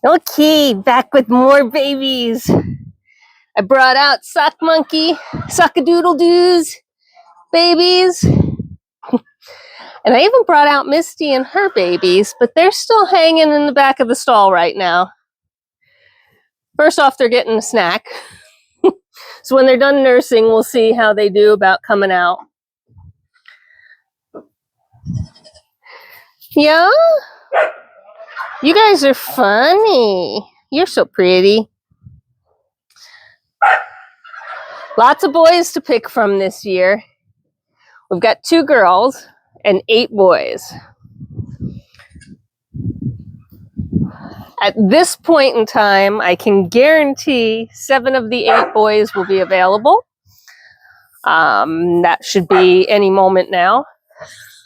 Okay, back with more babies. I brought out Sock Monkey, Sock-a-doodle-doos, babies. And I even brought out Misty and her babies, but they're still hanging in the back of the stall right now. First off, they're getting a snack. So when they're done nursing, we'll see how they do about coming out. Yeah? You guys are funny. You're so pretty. Lots of boys to pick from this year. We've got 2 girls and 8 boys. At this point in time, I can guarantee 7 of the 8 boys will be available. That should be any moment now.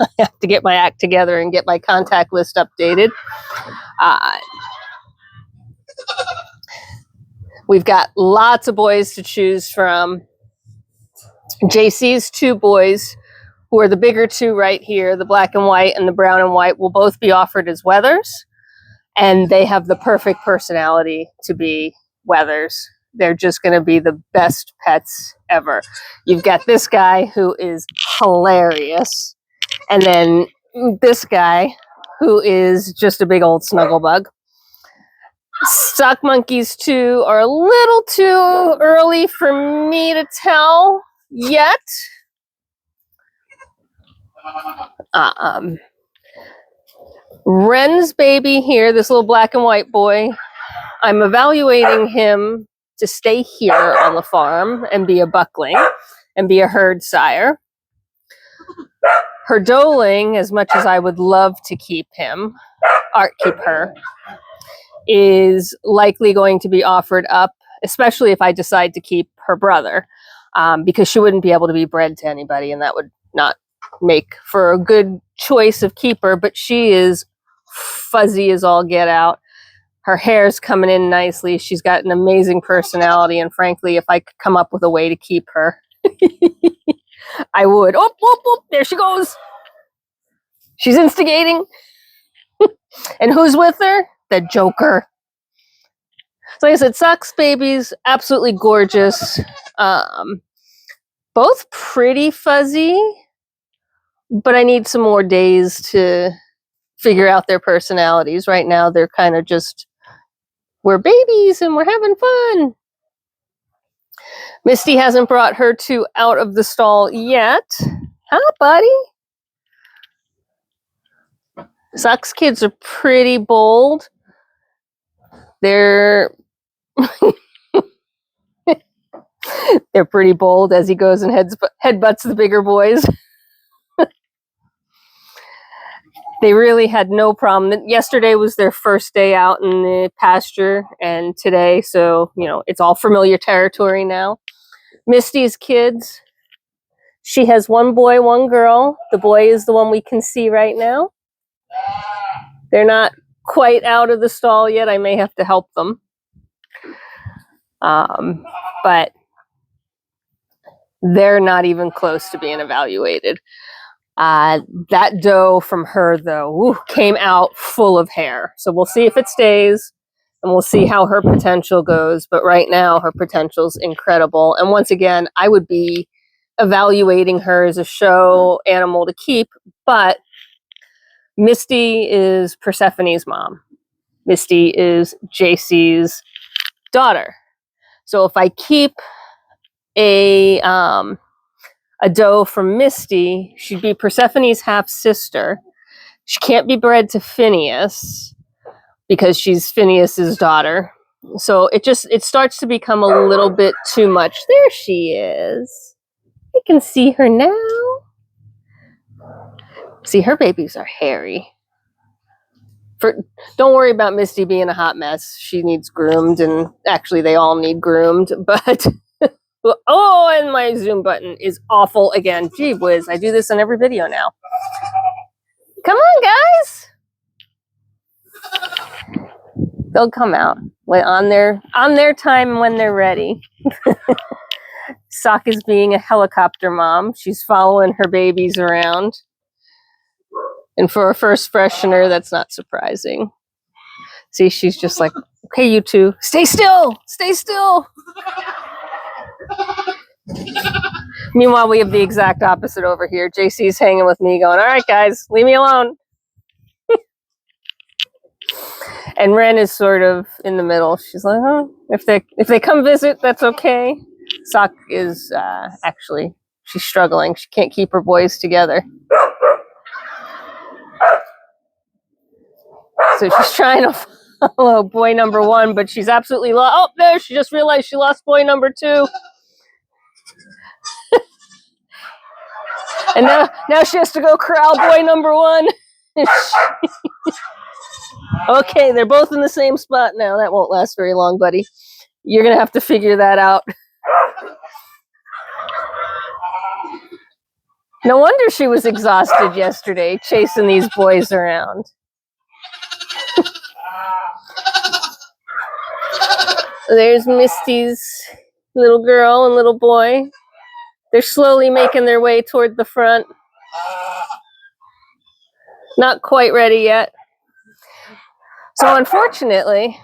I have to get my act together and get my contact list updated. We've got lots of boys to choose from. Jacey's 2 boys, who are the bigger 2 right here, the black and white and the brown and white, will both be offered as wethers. And they have the perfect personality to be wethers. They're just going to be the best pets ever. You've got this guy who is hilarious. And then this guy who is just a big old snuggle bug. Sock Monkeys 2 are a little too early for me to tell yet. Wren's baby here, this little black and white boy, I'm evaluating him to stay here on the farm and be a buckling and be a herd sire. Her doeling, as much as I would love to keep him, or keep her, is likely going to be offered up, especially if I decide to keep her brother, because she wouldn't be able to be bred to anybody, and that would not make for a good choice of keeper. But she is fuzzy as all get out. Her hair's coming in nicely. She's got an amazing personality, and frankly, if I could come up with a way to keep her, I would. Oh, whoop, whoop, there she goes. She's instigating. And who's with her? The Joker. So like I said, Sock's babies, absolutely gorgeous. Both pretty fuzzy, but I need some more days to figure out their personalities. Right now, they're kind of just, we're babies and we're having fun. Misty hasn't brought her 2 out of the stall yet. Huh, buddy? Sock's kids are pretty bold. They're they're pretty bold as he goes and headbutts the bigger boys. They really had no problem. Yesterday was their first day out in the pasture, and today, so, you know, it's all familiar territory now. Misty's kids, she has 1 boy, 1 girl. The boy is the one we can see right now. They're not quite out of the stall yet. I may have to help them. But they're not even close to being evaluated. That doe from her, though, came out full of hair. So we'll see if it stays, and we'll see how her potential goes. But right now, her potential's incredible. And once again, I would be evaluating her as a show animal to keep. But Misty is Persephone's mom. Misty is Jacey's daughter. So if I keep a doe from Misty, she'd be Persephone's half-sister. She can't be bred to Phineas because she's Phineas's daughter. So it starts to become a little bit too much. There she is. I can see her now. See, her babies are hairy. Don't worry about Misty being a hot mess. She needs groomed, and actually they all need groomed, but oh, and my zoom button is awful again. Gee whiz, I do this in every video now. Come on, guys. They'll come out on their time when they're ready. Sock is being a helicopter mom. She's following her babies around. And for a first freshener, that's not surprising. See, she's just like Okay, you two, stay still. Stay still. Meanwhile, we have the exact opposite over here. Jacey's hanging with me going, all right, guys, leave me alone. And Wren is sort of in the middle. She's like, oh, if they come visit, that's okay. Sock is actually, she's struggling. She can't keep her boys together. So she's trying to follow boy number 1, but she's absolutely lost. Oh, there, she just realized she lost boy number 2. And now she has to go corral boy number 1. Okay, they're both in the same spot now. That won't last very long, buddy. You're going to have to figure that out. No wonder she was exhausted yesterday, chasing these boys around. There's Misty's little girl and little boy. They're slowly making their way toward the front. Not quite ready yet. So unfortunately,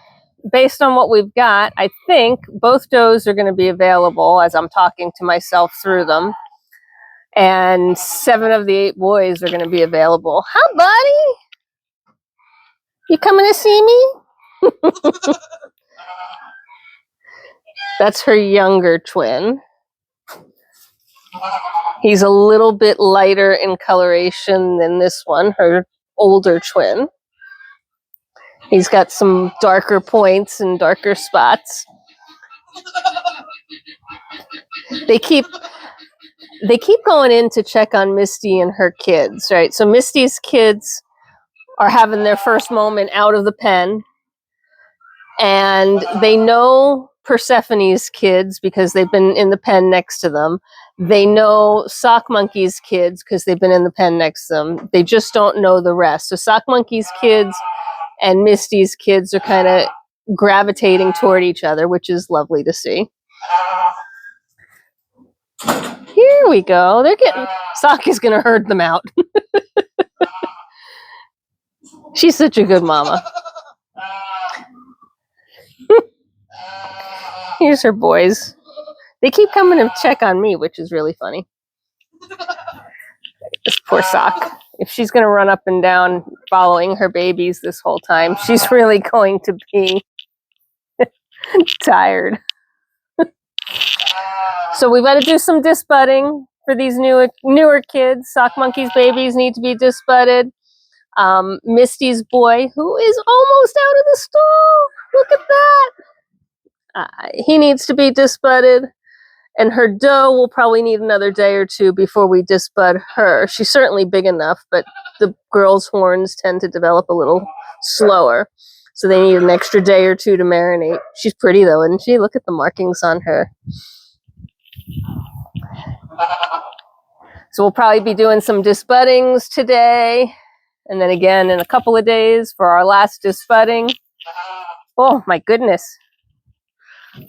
based on what we've got, I think both does are going to be available as I'm talking to myself through them. And 7 of the 8 boys are going to be available. Hi, buddy. You coming to see me? That's her younger twin. He's a little bit lighter in coloration than this one, her older twin. He's got some darker points and darker spots. They keep going in to check on Misty and her kids, right? So Misty's kids are having their first moment out of the pen, and they know Persephone's kids because they've been in the pen next to them. They know Sock Monkey's kids because they've been in the pen next to them. They just don't know the rest. So Sock Monkey's kids and Misty's kids are kind of gravitating toward each other, which is lovely to see. Here we go. They're getting... Sock is going to herd them out. She's such a good mama. Here's her boys. They keep coming to check on me, which is really funny. This poor Sock. If she's going to run up and down following her babies this whole time, she's really going to be tired. So we've got to do some disbudding for these newer kids. Sock Monkey's babies need to be disbudded. Misty's boy, who is almost out of the stall. Look at that. He needs to be disbudded. And her doe will probably need another day or 2 before we disbud her. She's certainly big enough, but the girl's horns tend to develop a little slower. So they need an extra day or 2 to marinate. She's pretty though, isn't she? Look at the markings on her. So we'll probably be doing some disbuddings today. And then again in a couple of days for our last disbudding. Oh my goodness.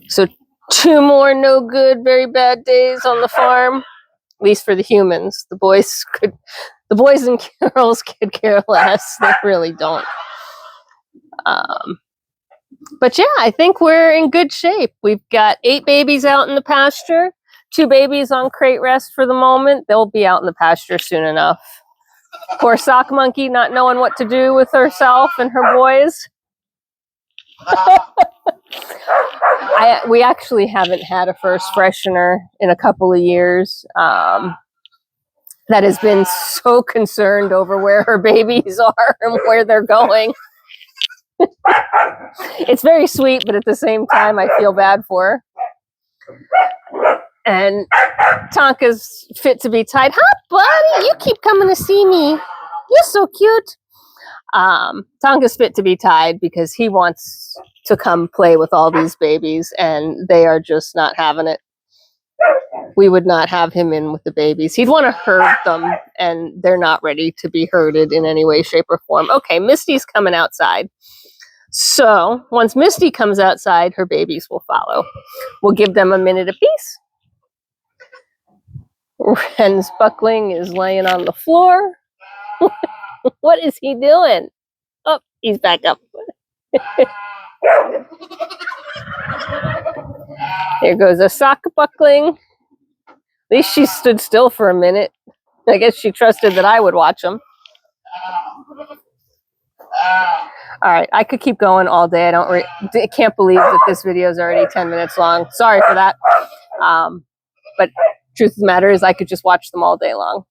So 2 more no good, very bad days on the farm, at least for the humans. The boys and girls could care less. They really don't. But yeah, I think we're in good shape. We've got 8 babies out in the pasture, 2 babies on crate rest for the moment. They'll be out in the pasture soon enough. Poor Sock Monkey not knowing what to do with herself and her boys. We actually haven't had a first freshener in a couple of years that has been so concerned over where her babies are and where they're going. It's very sweet, but at the same time, I feel bad for her. And Tonka's fit to be tied. Hi, buddy. You keep coming to see me. You're so cute. Tonka's fit to be tied because he wants to come play with all these babies, and they are just not having it. We would not have him in with the babies. He'd want to herd them, and they're not ready to be herded in any way, shape, or form. Okay, Misty's coming outside. So once Misty comes outside, her babies will follow. We'll give them a minute apiece. Wren's buckling is laying on the floor. What is he doing? Oh, he's back up. Here goes a sock buckling. At least she stood still for a minute. I guess she trusted that I would watch them. All right, I could keep going all day. I can't believe that this video is already 10 minutes long. Sorry for that. But truth of the matter is I could just watch them all day long.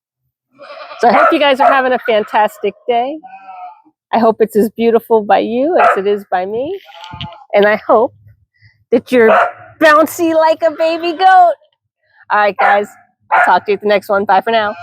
So I hope you guys are having a fantastic day. I hope it's as beautiful by you as it is by me. And I hope that you're bouncy like a baby goat. All right, guys. I'll talk to you at the next one. Bye for now.